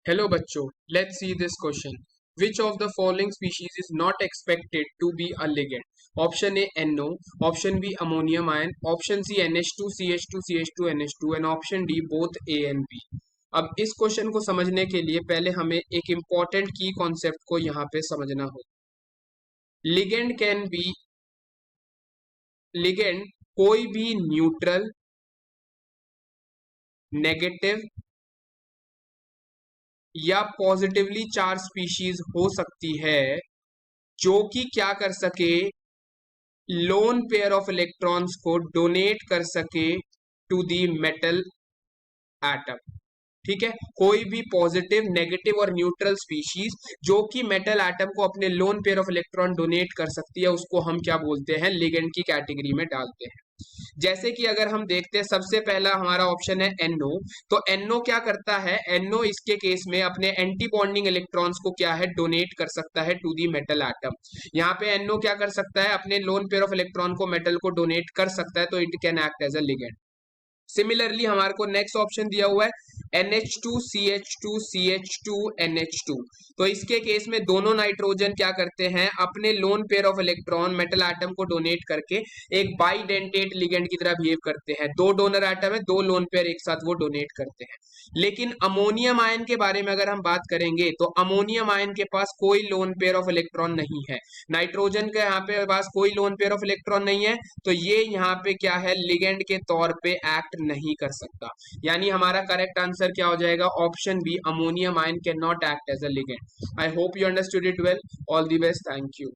Hello बच्चों, let's see this question. Which of the following species is not expected to be a ligand? Option A NO, option B ammonium ion, option C NH2 CH2 CH2 NH2 and option D both A and B. अब इस question को समझने के लिए पहले हमें एक important की कॉन्सेप्ट को यहाँ पे समझना होगा. लिगेंड कैन बी लिगेंड कोई भी न्यूट्रल, नेगेटिव या पॉजिटिवली चार्ज स्पीशीज हो सकती है जो कि क्या कर सके, लोन पेयर ऑफ इलेक्ट्रॉन्स को डोनेट कर सके टू दी मेटल एटम. ठीक है, कोई भी पॉजिटिव, नेगेटिव और न्यूट्रल स्पीशीज जो कि मेटल एटम को अपने lone pair of electron donate कर सकती है उसको हम क्या बोलते हैं, लिगेंड की कैटेगरी में डालते हैं. जैसे कि अगर हम देखते हैं, सबसे पहला हमारा ऑप्शन है NO. तो NO क्या करता है, NO इसके केस में अपने एंटी बॉन्डिंग इलेक्ट्रॉन्स को क्या है, डोनेट कर सकता है टू दी मेटल एटम. यहाँ पे NO क्या कर सकता है, अपने लोन पेयर ऑफ इलेक्ट्रॉन को मेटल को डोनेट कर सकता है, तो it can act as a ligand. Similarly हमारे को नेक्स्ट ऑप्शन दिया हुआ है NH2 CH2 CH2 NH2. तो इसके केस में दोनों नाइट्रोजन क्या करते हैं, अपने lone pair of electron metal atom को डोनेट करके एक बाइडेंटेट लिगेंड की तरह बिहेव करते हैं. दो डोनर एटम है, दो लोन पेयर एक साथ वो डोनेट करते हैं. लेकिन अमोनियम आयन के बारे में अगर हम बात करेंगे तो अमोनियम आयन के पास कोई लोन पेयर ऑफ इलेक्ट्रॉन नहीं है. नाइट्रोजन के यहाँ पे पास कोई लोन पेयर ऑफ इलेक्ट्रॉन नहीं है, तो ये यहाँ पे क्या है, लिगेंड के तौर पे एक्ट नहीं कर सकता. यानी हमारा करेक्ट आंसर क्या हो जाएगा, option B, ammonium ion can not act as a ligand. I hope you understood it well. All the best. Thank you.